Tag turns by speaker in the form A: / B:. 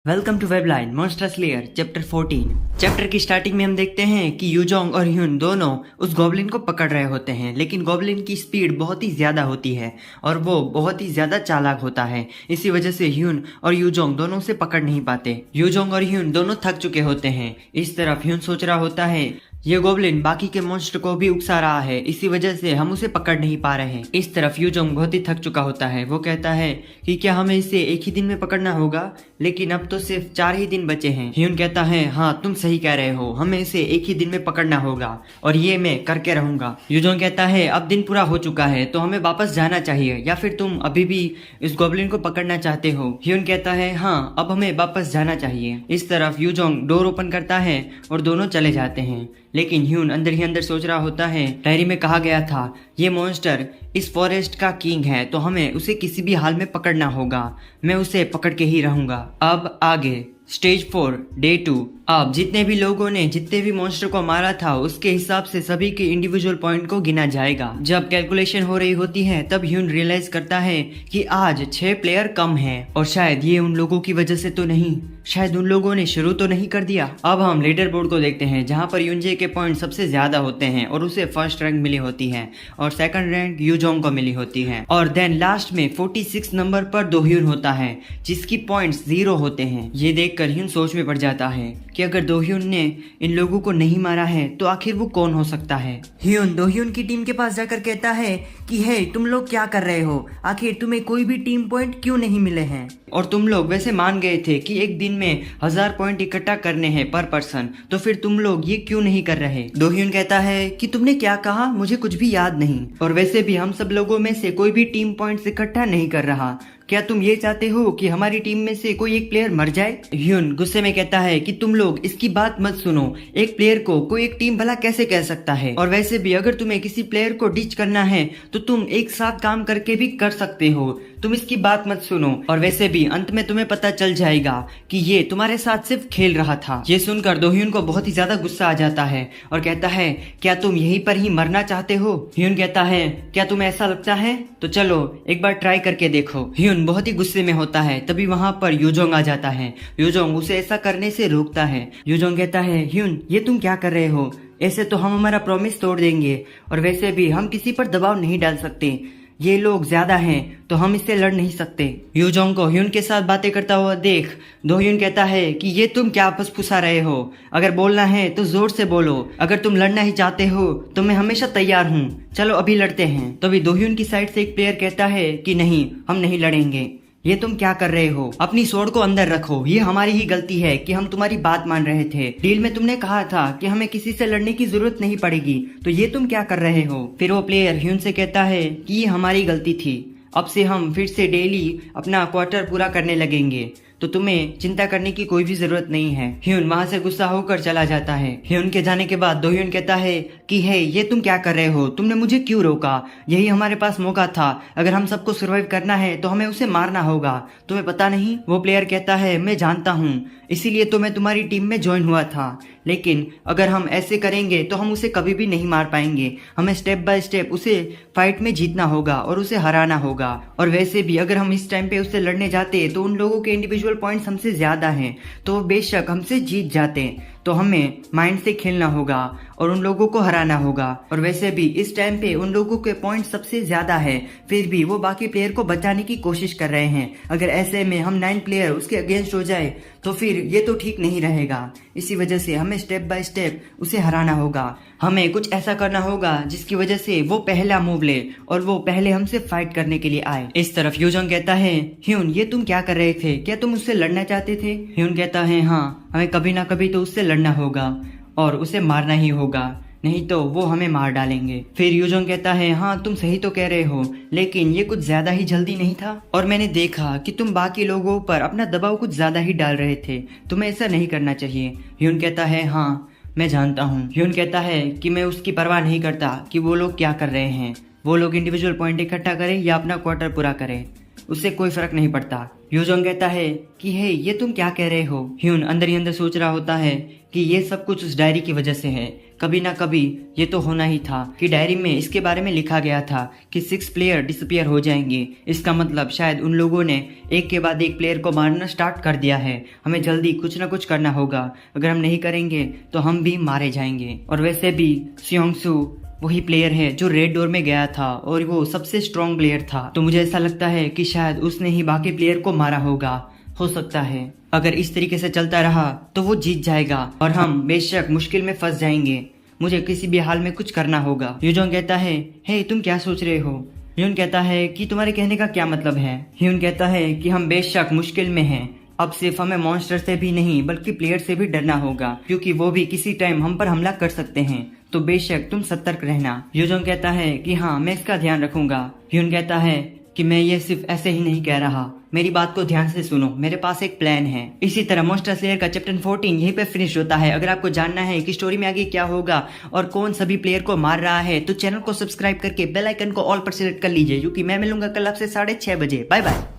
A: Welcome to webline monster slayer chapter 14। Chapter की starting में हम देखते हैं कि यूजोंग और ह्यून दोनों उस गॉब्लिन को पकड़ रहे होते हैं, लेकिन गॉब्लिन की स्पीड बहुत ही ज्यादा होती है और वो बहुत ही ज्यादा चालाक होता है। इसी वजह से ह्यून और यूजोंग दोनों उसे पकड़ नहीं पाते। यूजोंग और ह्यून दोनों थक चुके होते हैं। इस तरफ ह्यून सोच रहा होता है ये गोब्लिन बाकी के मॉन्स्टर को भी उकसा रहा है, इसी वजह से हम उसे पकड़ नहीं पा रहे हैं। इस तरफ यूजोंग बहुत ही थक चुका होता है। वो कहता है कि क्या हमें इसे एक ही दिन में पकड़ना होगा, लेकिन अब तो सिर्फ 4 ही दिन बचे हैं। ह्यून कहता है हाँ तुम सही कह रहे हो, हमें इसे एक ही दिन में पकड़ना होगा और ये मैं करके रहूंगा। यूजोंग कहता है अब दिन पूरा हो चुका है तो हमें वापस जाना चाहिए, या फिर तुम अभी भी इस गोब्लिन को पकड़ना चाहते हो। ह्यून कहता है हाँ अब हमें वापस जाना चाहिए। इस तरफ यूजोंग डोर ओपन करता है और दोनों चले जाते हैं, लेकिन ह्यून अंदर ही अंदर सोच रहा होता है डायरी में कहा गया था ये मॉन्स्टर इस फॉरेस्ट का किंग है, तो हमें उसे किसी भी हाल में पकड़ना होगा। मैं उसे पकड़ के ही रहूंगा। अब आगे स्टेज 4 डे 2। अब जितने भी लोगों ने जितने भी मॉन्स्टर को मारा था उसके हिसाब से सभी के इंडिविजुअल पॉइंट को गिना जाएगा। जब कैलकुलेशन हो रही होती है तब ह्यून रियलाइज करता है कि आज 6 प्लेयर कम हैं और शायद ये उन लोगों की वजह से तो नहीं, शायद उन लोगों ने शुरू तो नहीं कर दिया। अब हम लीडर बोर्ड को देखते हैं जहाँ पर यूनजे के पॉइंट सबसे ज्यादा होते हैं और उसे फर्स्ट रैंक मिली होती है और सेकंड रैंक यूजोंग को मिली होती है, और देन लास्ट में 46 नंबर पर दोह्यून होता है जिसकी पॉइंट्स 0 होते हैं। ये देखकर ह्यून सोच में पड़ जाता है कि अगर दोह्यून ने इन लोगों को नहीं मारा है तो आखिर वो कौन हो सकता है। ह्यून दोह्यून की टीम के पास जाकर कहता है कि हे तुम लोग क्या कर रहे हो, आखिर तुम्हें कोई भी टीम पॉइंट क्यों नहीं मिले हैं, और तुम लोग वैसे मान गए थे कि एक दिन में 1000 पॉइंट इकट्ठा करने हैं पर पर्सन, तो फिर तुम लोग ये क्यों नहीं कर रहे। दोह्यून कहता है कि तुमने क्या कहा, मुझे कुछ भी याद नहीं, और वैसे भी हम सब लोगों में से कोई भी टीम पॉइंट्स इकट्ठा नहीं कर रहा। क्या तुम ये चाहते हो कि हमारी टीम में से कोई एक प्लेयर मर जाए। ह्यून गुस्से में कहता है कि तुम लोग इसकी बात मत सुनो, एक प्लेयर को कोई एक टीम भला कैसे कह सकता है, और वैसे भी अगर तुम्हें किसी प्लेयर को डिच करना है तो तुम एक साथ काम करके भी कर सकते हो, तुम इसकी बात मत सुनो, और वैसे भी अंत में तुम्हें पता चल जाएगा कि ये तुम्हारे साथ सिर्फ खेल रहा था। ये सुनकर दोह्यून को बहुत ही ज्यादा गुस्सा आ जाता है और कहता है क्या तुम यहीं पर ही मरना चाहते हो। ह्यून कहता है क्या तुम्हें ऐसा लगता है, तो चलो एक बार ट्राई करके देखो। ह्यून बहुत ही गुस्से में होता है। तभी वहाँ पर यूजोंग आ जाता है। यूजोंग उसे ऐसा करने से रोकता है। यूजोंग कहता है ह्यून ये तुम क्या कर रहे हो, ऐसे तो हम हमारा प्रॉमिस तोड़ देंगे, और वैसे भी हम किसी पर दबाव नहीं डाल सकते, ये लोग ज्यादा हैं तो हम इससे लड़ नहीं सकते। यूजोंग को ह्यून के साथ बातें करता हुआ देख दोह्यून कहता है कि ये तुम क्या आपस फुसा रहे हो, अगर बोलना है तो जोर से बोलो, अगर तुम लड़ना ही चाहते हो तो मैं हमेशा तैयार हूँ, चलो अभी लड़ते हैं। तभी दोह्यून की साइड से एक प्लेयर कहता है कि नहीं हम नहीं लड़ेंगे, ये तुम क्या कर रहे हो, अपनी स्वॉर्ड को अंदर रखो, ये हमारी ही गलती है कि हम तुम्हारी बात मान रहे थे, डील में तुमने कहा था कि हमें किसी से लड़ने की जरूरत नहीं पड़ेगी, तो ये तुम क्या कर रहे हो। फिर वो प्लेयर ह्यून से कहता है कि ये हमारी गलती थी, अब से हम फिर से डेली अपना क्वार्टर पूरा करने लगेंगे, तो तुम्हें चिंता करने की कोई भी जरूरत नहीं है। ह्यून वहाँ से गुस्सा होकर चला जाता है। ह्यून के जाने के बाद दोह्यून कहता है कि हे ये तुम क्या कर रहे हो, तुमने मुझे क्यों रोका, यही हमारे पास मौका था, अगर हम सबको सर्वाइव करना है तो हमें उसे मारना होगा, तुम्हें पता नहीं। वो प्लेयर कहता है मैं जानता हूँ, इसीलिए तो मैं तुम्हारी टीम में ज्वाइन हुआ था, लेकिन अगर हम ऐसे करेंगे तो हम उसे कभी भी नहीं मार पाएंगे, हमें स्टेप बाय स्टेप उसे फाइट में जीतना होगा और उसे हराना होगा, और वैसे भी अगर हम इस टाइम पे उससे लड़ने जाते तो उन लोगों के इंडिविजुअल पॉइंट्स हमसे ज्यादा हैं, तो बेशक हमसे जीत जाते, तो हमें माइंड से खेलना होगा और उन लोगों को हराना होगा, और वैसे भी इस टाइम पे उन लोगों के पॉइंट सबसे ज्यादा है, फिर भी वो बाकी प्लेयर को बचाने की कोशिश कर रहे हैं, अगर ऐसे में हम 9 प्लेयर उसके अगेंस्ट हो जाए तो फिर ये तो ठीक नहीं रहेगा, इसी वजह से हमें स्टेप बाय स्टेप उसे हराना होगा, हमें कुछ ऐसा करना होगा जिसकी वजह से वो पहला मूव ले और वो पहले हमसे फाइट करने के लिए आए। इस तरफ यूजोंग कहता है ह्यून ये तुम क्या कर रहे थे, क्या तुम उससे लड़ना चाहते थे। ह्यून कहता है हाँ हमें कभी ना कभी तो उससे लड़ना होगा और उसे मारना ही होगा, नहीं तो वो हमें मार डालेंगे। फिर यूजोंग कहता है हाँ तुम सही तो कह रहे हो, लेकिन ये कुछ ज्यादा ही जल्दी नहीं था, और मैंने देखा कि तुम बाकी लोगों पर अपना दबाव कुछ ज्यादा ही डाल रहे थे, तुम्हें ऐसा नहीं करना चाहिए। ह्यून कहता है हाँ मैं जानता हूँ। ह्यून कहता है कि मैं उसकी परवाह नहीं करता कि वो लोग क्या कर रहे हैं, वो लोग इंडिविजुअल पॉइंट इकट्ठा करें या अपना क्वार्टर पूरा करें, उससे कोई फर्क नहीं पड़ता। यूजोंग कहता है कि हे ये तुम क्या कह रहे हो। ह्यून अंदर ही अंदर सोच रहा होता है कि ये सब कुछ उस डायरी की वजह से है। कभी ना कभी ये तो होना ही था कि डायरी में इसके बारे में लिखा गया था कि 6 प्लेयर डिसअपियर हो जाएंगे। इसका मतलब शायद उन लोगों ने एक के बाद एक प्लेयर को मारना स्टार्ट कर दिया है। हमें जल्दी कुछ ना कुछ करना होगा, अगर हम नहीं करेंगे तो हम भी मारे जाएंगे। और वैसे भी सियोंगसू वही प्लेयर है जो रेड डोर में गया था और वो सबसे स्ट्रॉन्ग प्लेयर था, तो मुझे ऐसा लगता है कि शायद उसने ही बाकी प्लेयर को मारा होगा। हो सकता है अगर इस तरीके से चलता रहा तो वो जीत जाएगा और हम बेशक मुश्किल में फंस जाएंगे। मुझे किसी भी हाल में कुछ करना होगा। यूजोंग कहता है, हे तुम क्या सोच रहे हो? ह्यून कहता है कि तुम्हारे कहने का क्या मतलब है? ह्यून कहता है कि हम बेशक मुश्किल में हैं। अब सिर्फ हमें मॉन्स्टर से भी नहीं बल्कि प्लेयर से भी डरना होगा, क्योंकि वो भी किसी टाइम हम पर हमला कर सकते हैं। तो बेशक तुम सतर्क रहना। यूजोंग कहता है कि हाँ, मैं इसका ध्यान रखूंगा। ह्यून कहता है कि मैं ये सिर्फ ऐसे ही नहीं कह रहा, मेरी बात को ध्यान से सुनो, मेरे पास एक प्लान है। इसी तरह मॉन्स्टर स्लेयर का चैप्टर 14 यहीं पे फिनिश होता है। अगर आपको जानना है कि स्टोरी में आगे क्या होगा और कौन सभी प्लेयर को मार रहा है, तो चैनल को सब्सक्राइब करके बेल आइकन को ऑल पर सिलेक्ट कर लीजिए, क्योंकि मैं मिलूंगा कल आपसे 6:30 बजे। Bye bye.